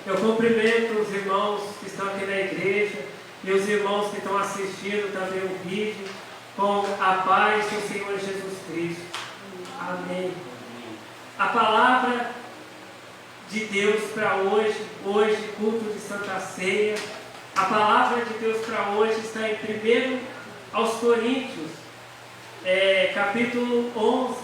Eu cumprimento os irmãos que estão aqui na igreja e os irmãos que estão assistindo também o vídeo com a paz do Senhor Jesus Cristo. Amém. A palavra de Deus para hoje, culto de Santa Ceia, a palavra de Deus para hoje está em 1 aos Coríntios, capítulo 11,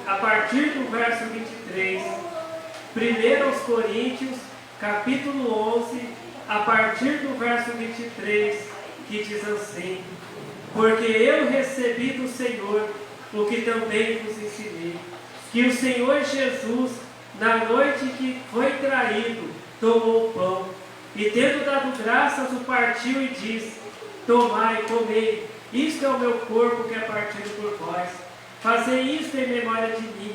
a partir do verso 23. 1 aos Coríntios, capítulo 11, a partir do verso 23, que diz assim: porque eu recebi do Senhor o que também vos ensinei, que o Senhor Jesus, na noite que foi traído, tomou o pão, e tendo dado graças, o partiu e disse: tomai, comei, isto é o meu corpo que é partido por vós. Fazei isto em memória de mim.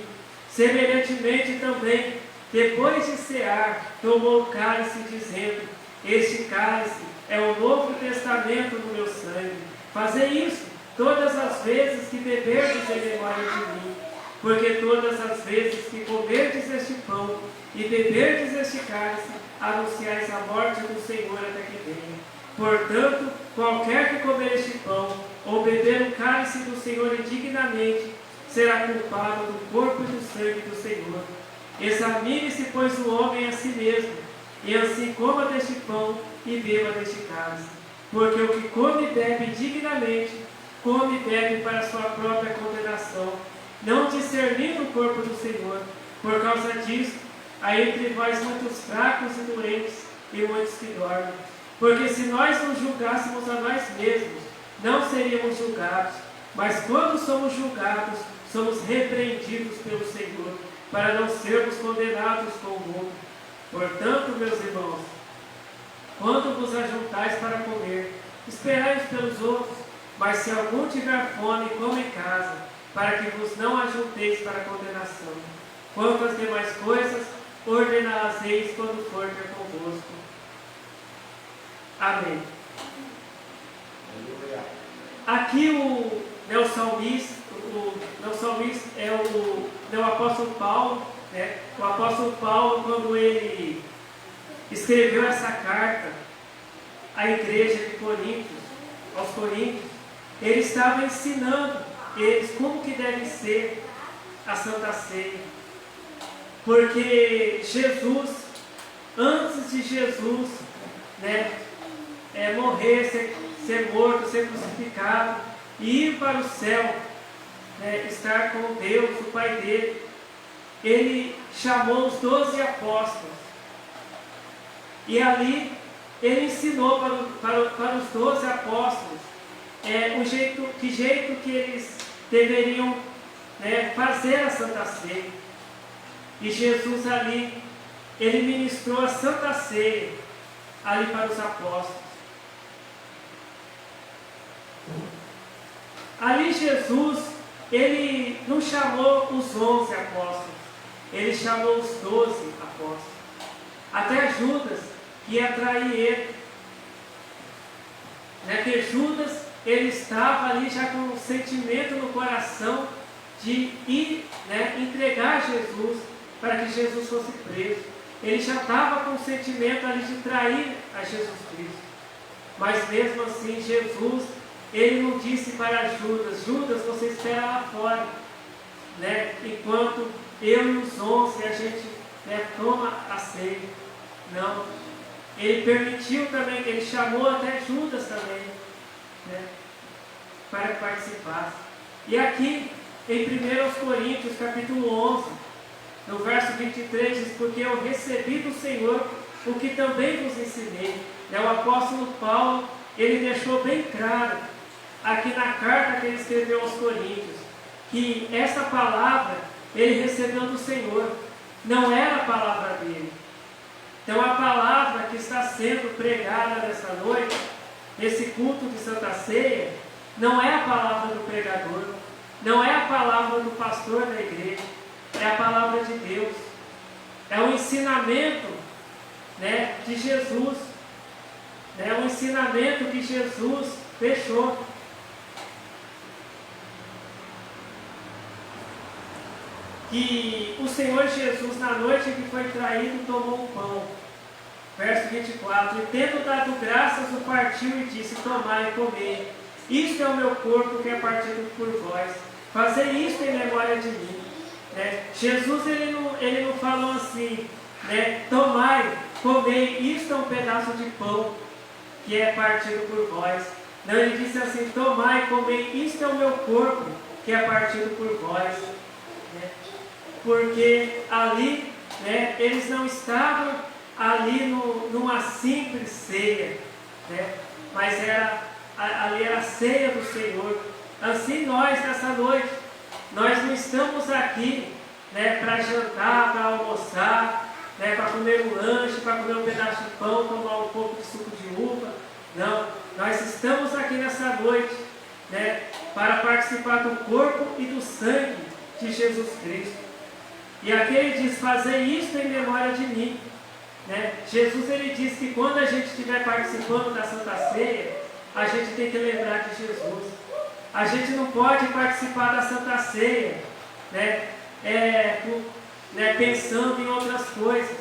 Semelhantemente também, depois de cear, tomou o cálice, dizendo: este cálice é o novo testamento no meu sangue. Fazei isso todas as vezes que beberdes em memória de mim. Porque todas as vezes que comerdes este pão e beberdes este cálice, anunciais a morte do Senhor até que venha. Portanto, qualquer que comer este pão ou beber o cálice do Senhor indignamente, será culpado do corpo e do sangue do Senhor. Examine-se, pois, o homem a si mesmo, e assim coma deste pão e beba deste cálice. Porque o que come e bebe indignamente, come e bebe para a sua própria condenação, não discernindo o corpo do Senhor. Por causa disso, há entre vós muitos fracos e doentes, e muitos que dormem. Porque se nós nos julgássemos a nós mesmos, não seríamos julgados. Mas quando somos julgados, somos repreendidos pelo Senhor, para não sermos condenados com o mundo. Portanto, meus irmãos, quando vos ajuntais para comer, esperai pelos outros. Mas se algum tiver fome, coma em casa, para que vos não ajunteis para condenação. Quanto às demais coisas, ordená-las-eis quando for ter convosco. Amém. Aqui o salmista é o apóstolo Paulo, né? O apóstolo Paulo, quando ele escreveu essa carta à igreja de Coríntios, aos Coríntios, ele estava ensinando eles como que deve ser a Santa Ceia. Porque Jesus, antes de Jesus, né, morrer, ser morto, ser crucificado e ir para o céu, né, estar com Deus, o Pai dele, ele chamou os 12 apóstolos. E ali ele ensinou para os 12 apóstolos que jeito que eles deveriam, né, fazer a Santa Ceia. E Jesus ali, ele ministrou a Santa Ceia ali para os apóstolos. Ali Jesus, ele não chamou os 11 apóstolos, ele chamou os 12 apóstolos. Até Judas, que ia trair ele. Né, que Judas, ele estava ali já com um sentimento no coração de ir, né, entregar Jesus para que Jesus fosse preso. Ele já estava com um sentimento ali de trair a Jesus Cristo. Mas mesmo assim, Jesus, ele não disse para Judas: Judas, você espera lá fora, né, enquanto eu e os 11 a gente, né, toma a ceia. Não. Ele permitiu também, ele chamou até Judas também, né, para que participasse. E aqui, em 1 Coríntios, capítulo 11, no verso 23, diz: porque eu recebi do Senhor o que também vos ensinei. O apóstolo Paulo, ele deixou bem claro, aqui na carta que ele escreveu aos Coríntios, que essa palavra ele recebeu do Senhor, não era a palavra dele. Então a palavra que está sendo pregada nessa noite, nesse culto de Santa Ceia, não é a palavra do pregador, não é a palavra do pastor da igreja, é a palavra de Deus. É o ensinamento, né, de Jesus, é o ensinamento que Jesus deixou. Que o Senhor Jesus, na noite que foi traído, tomou o pão. Verso 24: E tendo dado graças, o partiu e disse: Tomai e comei. Isto é o meu corpo que é partido por vós. Fazei isto em memória de mim. Jesus ele não falou assim, tomai, comei, isto é um pedaço de pão que é partido por vós. Não, ele disse assim: tomai, comei, isto é o meu corpo que é partido por vós. Porque ali, eles não estavam ali numa simples ceia, mas ali era a ceia do Senhor. Assim nós, nessa noite, nós não estamos aqui para jantar, para almoçar, para comer um lanche, para comer um pedaço de pão, tomar um pouco de suco de uva. Não, nós estamos aqui nessa noite para participar do corpo e do sangue de Jesus Cristo. E aqui ele diz: fazer isto em memória de mim. Jesus ele diz que quando a gente estiver participando da Santa Ceia, a gente tem que lembrar de Jesus. A gente não pode participar da Santa Ceia pensando em outras coisas.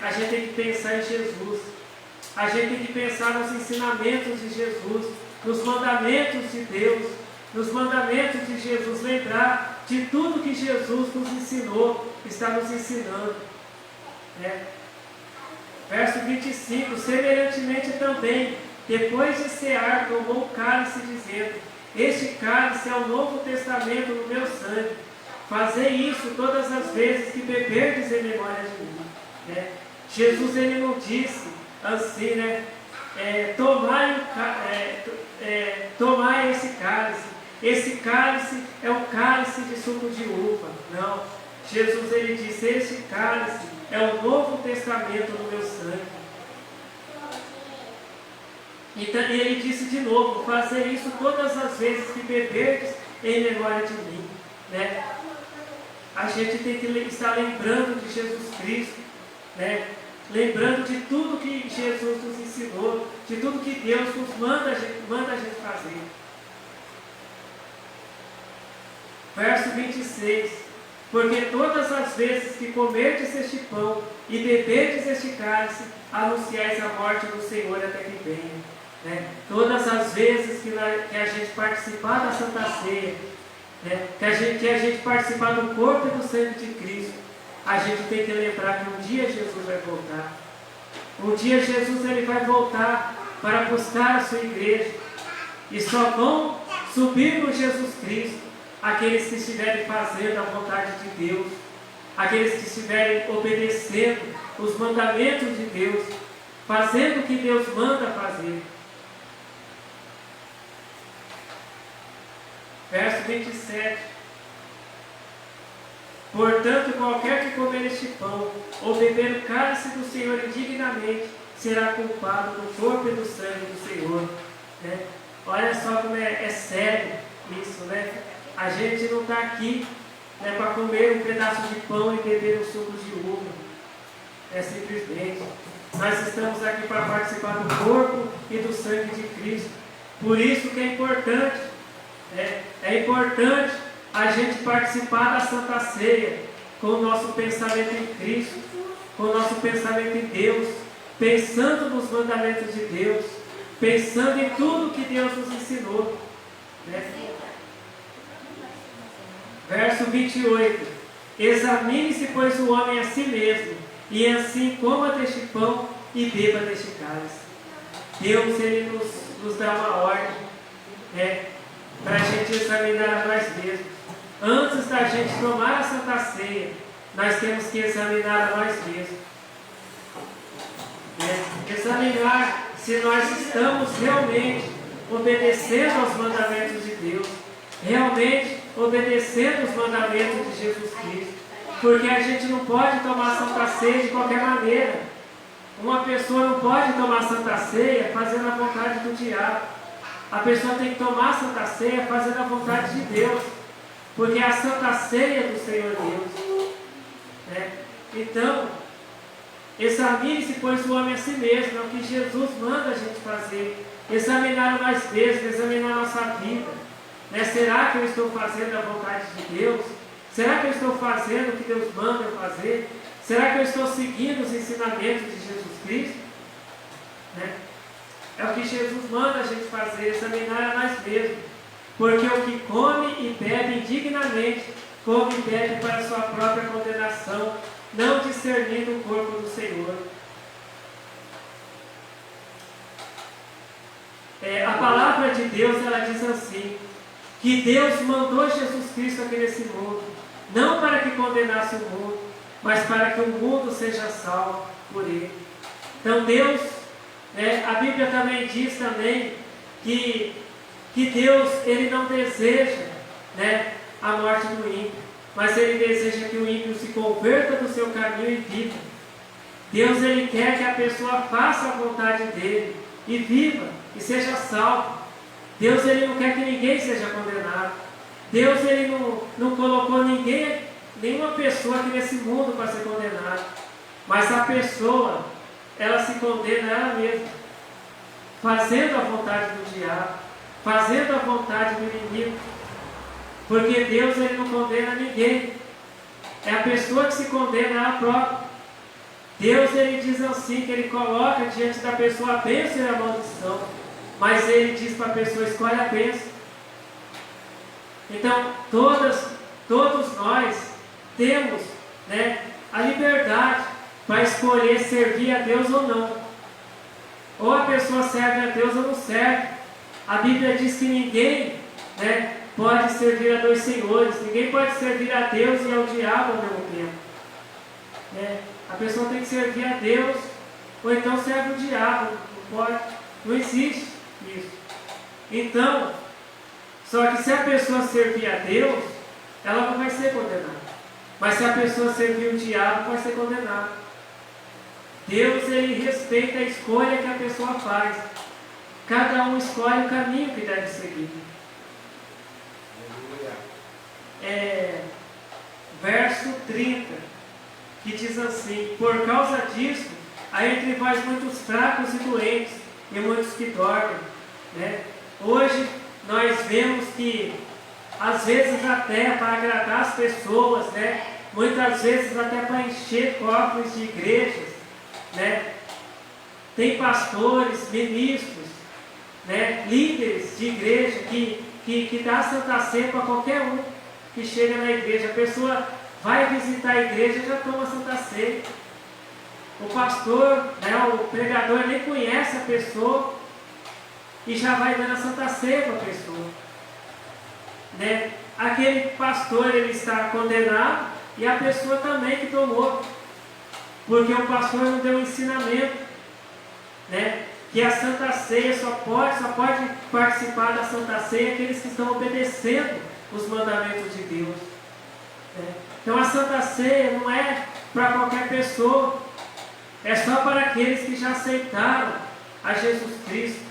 A gente tem que pensar em Jesus. A gente tem que pensar nos ensinamentos de Jesus, nos mandamentos de Deus, nos mandamentos de Jesus. Lembrar de tudo que Jesus nos ensinou, está nos ensinando. Verso 25: Semelhantemente também, depois de cear, tomou o cálice, dizendo: Este cálice é o Novo Testamento no meu sangue. Fazei isso todas as vezes que beberdes em memória de mim. Jesus ele não disse assim, tomai esse cálice. Esse cálice é o cálice de suco de uva. Não. Jesus ele disse: Este cálice é o Novo Testamento no meu sangue. E ele disse de novo: fazer isso todas as vezes que beberdes em memória de mim. A gente tem que estar lembrando de Jesus Cristo, lembrando de tudo que Jesus nos ensinou, de tudo que Deus nos manda a gente fazer. Verso 26: Porque todas as vezes que comerdes este pão e beberdes este cálice, anunciais a morte do Senhor até que venha. Todas as vezes que a gente participar da Santa Ceia, que a gente participar do corpo e do sangue de Cristo, a gente tem que lembrar que um dia Jesus vai voltar. Um dia Jesus ele vai voltar para buscar a sua igreja. E só vão subir com Jesus Cristo aqueles que estiverem fazendo a vontade de Deus, aqueles que estiverem obedecendo os mandamentos de Deus, fazendo o que Deus manda fazer. Verso 27: Portanto, qualquer que comer este pão ou beber o cálice do Senhor indignamente será culpado do corpo e do sangue do Senhor. Olha só como é sério isso, A gente não está aqui para comer um pedaço de pão e beber um suco de uva. Simplesmente. Nós estamos aqui para participar do corpo e do sangue de Cristo. Por isso que é importante. É importante a gente participar da Santa Ceia com o nosso pensamento em Cristo, com o nosso pensamento em Deus, pensando nos mandamentos de Deus, pensando em tudo que Deus nos ensinou. Verso 28: Examine-se, pois, o homem a si mesmo, e assim coma deste pão e beba deste cálice. Deus ele nos dá uma ordem, para a gente examinar a nós mesmos. Antes da gente tomar a Santa Ceia, nós temos que examinar a nós mesmos. Examinar se nós estamos realmente obedecendo aos mandamentos de Deus, realmente obedecendo os mandamentos de Jesus Cristo. Porque a gente não pode tomar Santa Ceia de qualquer maneira. Uma pessoa não pode tomar Santa Ceia fazendo a vontade do diabo. A pessoa tem que tomar a Santa Ceia fazendo a vontade de Deus, porque é a Santa Ceia do Senhor Deus. Então, examine-se, pois, o homem a si mesmo, é o que Jesus manda a gente fazer. Examinar nós mesmos, examinar a nossa vida. Será que eu estou fazendo a vontade de Deus? Será que eu estou fazendo o que Deus manda eu fazer? Será que eu estou seguindo os ensinamentos de Jesus Cristo? Né? É o que Jesus manda a gente fazer, examinar a nós mesmos. Porque o que come e bebe indignamente, come e bebe para sua própria condenação, não discernindo o corpo do Senhor. A palavra de Deus, ela diz assim, que Deus mandou Jesus Cristo aqui nesse mundo, não para que condenasse o mundo, mas para que o mundo seja salvo por ele. Então Deus, a Bíblia também diz também que Deus, ele não deseja, a morte do ímpio, mas ele deseja que o ímpio se converta do seu caminho e viva. Deus, ele quer que a pessoa faça a vontade dele e viva e seja salvo. Deus, ele não quer que ninguém seja condenado. Deus, ele não colocou nenhuma pessoa aqui nesse mundo para ser condenada. Mas a pessoa, ela se condena ela mesma, fazendo a vontade do diabo, fazendo a vontade do inimigo. Porque Deus, ele não condena ninguém. É a pessoa que se condena ela própria. Deus, ele diz assim, que ele coloca diante da pessoa a bênção e a maldição. Mas ele diz para a pessoa, escolhe a bênção. Então, todos nós temos a liberdade para escolher servir a Deus ou não. Ou a pessoa serve a Deus ou não serve. A Bíblia diz que ninguém pode servir a dois senhores. Ninguém pode servir a Deus e ao diabo ao mesmo tempo. A pessoa tem que servir a Deus, ou então serve o diabo. Não existe isso. Então, só que se a pessoa servir a Deus, ela não vai ser condenada. Mas se a pessoa servir o diabo, vai ser condenada. Deus, ele respeita a escolha que a pessoa faz. Cada um escolhe o caminho que deve seguir. Verso 30, que diz assim: por causa disso, há entre vós muitos fracos e doentes, e muitos que dormem. Hoje, nós vemos que, às vezes até para agradar as pessoas, muitas vezes até para encher cofres de igrejas, tem pastores, ministros, líderes de igreja que dá Santa Ceia para qualquer um que chega na igreja. A pessoa vai visitar a igreja e já toma Santa Ceia. O pastor, o pregador nem conhece a pessoa e já vai dando a Santa Ceia para a pessoa. Aquele pastor, ele está condenado, e a pessoa também que tomou, porque o pastor não deu ensinamento, que a Santa Ceia só pode participar da Santa Ceia aqueles que estão obedecendo os mandamentos de Deus. Então a Santa Ceia não é para qualquer pessoa, é só para aqueles que já aceitaram a Jesus Cristo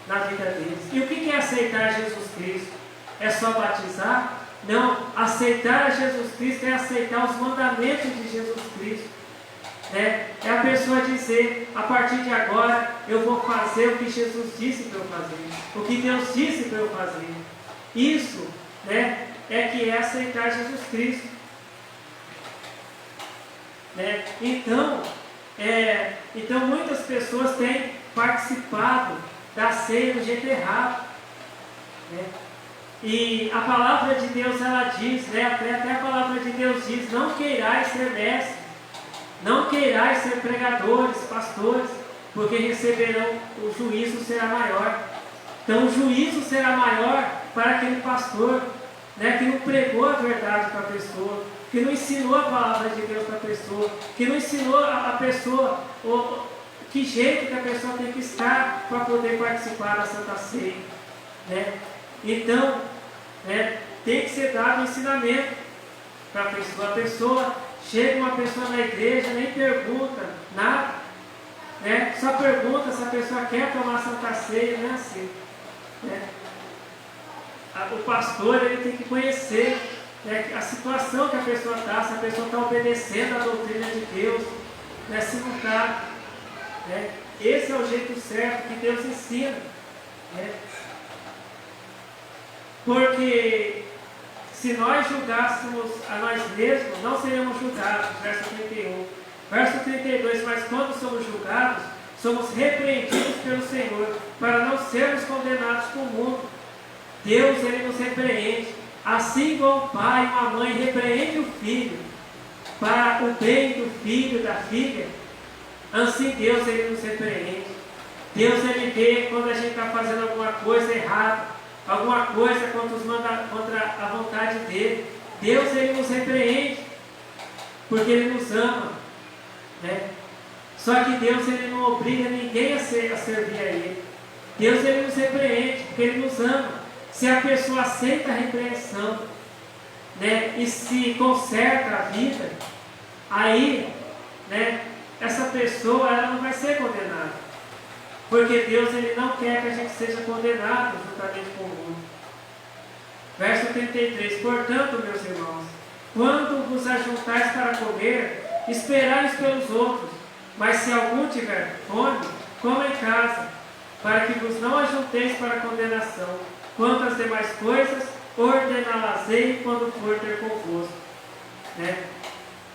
na vida deles. E o que é aceitar Jesus Cristo? É só batizar? Não, aceitar a Jesus Cristo é aceitar os mandamentos de Jesus Cristo. É a pessoa dizer, a partir de agora eu vou fazer o que Jesus disse para eu fazer, o que Deus disse para eu fazer. Isso é que é aceitar Jesus Cristo. Então muitas pessoas têm participado da ceia do jeito errado. E a palavra de Deus, ela diz, até a palavra de Deus diz: não queirais ser mestres, não queirais ser pregadores, pastores, porque receberão, o juízo será maior. Então o juízo será maior para aquele pastor, que não pregou a verdade para a pessoa, que não ensinou a palavra de Deus para a pessoa, que não ensinou a pessoa que jeito que a pessoa tem que estar para poder participar da Santa Ceia. Então, tem que ser dado um ensinamento para a pessoa. A pessoa, chega uma pessoa na igreja, nem pergunta nada, só pergunta se a pessoa quer tomar a Santa Ceia, não é assim. O pastor, ele tem que conhecer a situação que a pessoa está, se a pessoa está obedecendo a doutrina de Deus, se não está. Esse é o jeito certo que Deus ensina. Porque se nós julgássemos a nós mesmos, não seríamos julgados. Verso 31. Verso 32, mas quando somos julgados, somos repreendidos pelo Senhor, para não sermos condenados com o mundo. Deus, Ele nos repreende, assim como o pai e a mãe repreende o filho, para o bem do filho e da filha, assim Deus, Ele nos repreende. Deus, Ele vê quando a gente está fazendo alguma coisa errada, alguma coisa contra a vontade dEle. Deus, Ele nos repreende, porque Ele nos ama, né? Só que Deus, Ele não obriga ninguém a servir a Ele. Deus, Ele nos repreende, porque Ele nos ama. Se a pessoa aceita a repreensão, né, e se conserta a vida, aí, né, essa pessoa ela não vai ser condenada. Porque Deus, Ele não quer que a gente seja condenado juntamente com o mundo. Verso 33. Portanto, meus irmãos, quando vos ajuntais para comer, esperai pelos outros. Mas se algum tiver fome, coma em casa, para que vos não ajunteis para condenação. Quanto às demais coisas, ordená-las-ei quando for ter convosco. Né?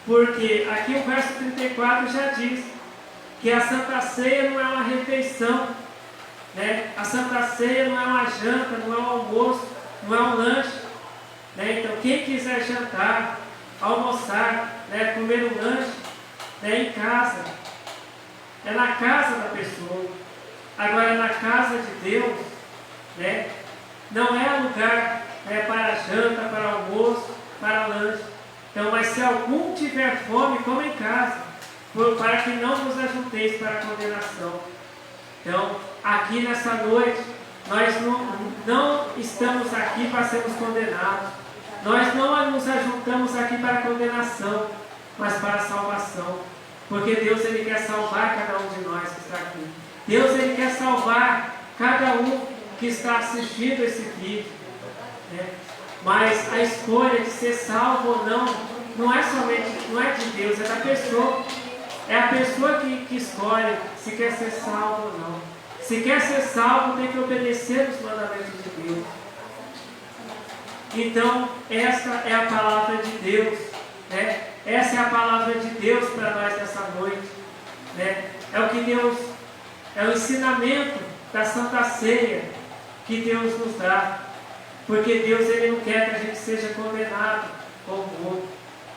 Porque aqui o verso 34 já diz que a Santa Ceia não é uma refeição, né? A Santa Ceia não é uma janta, não é um almoço, não é um lanche. Né? Então quem quiser jantar, almoçar, né? Comer um lanche, né? Em casa, é na casa da pessoa. Agora na casa de Deus, né? Não é lugar, né, para janta, para almoço, para lanche. Então, mas se algum tiver fome, coma em casa, para que não vos ajunteis para a condenação. Então, aqui nessa noite, nós não estamos aqui para sermos condenados. Nós não nos ajuntamos aqui para a condenação, mas para a salvação. Porque Deus, Ele quer salvar cada um de nós que está aqui. Deus, Ele quer salvar cada um que está assistindo esse vídeo, né? Mas a escolha de ser salvo ou não é de Deus, é da pessoa. É a pessoa que escolhe se quer ser salvo ou não. Se quer ser salvo, tem que obedecer os mandamentos de Deus. Então, essa é a palavra de Deus, né? Essa é a palavra de Deus para nós nessa noite, né? É o ensinamento da Santa Ceia que Deus nos dá, porque Deus, Ele não quer que a gente seja condenado com o mundo.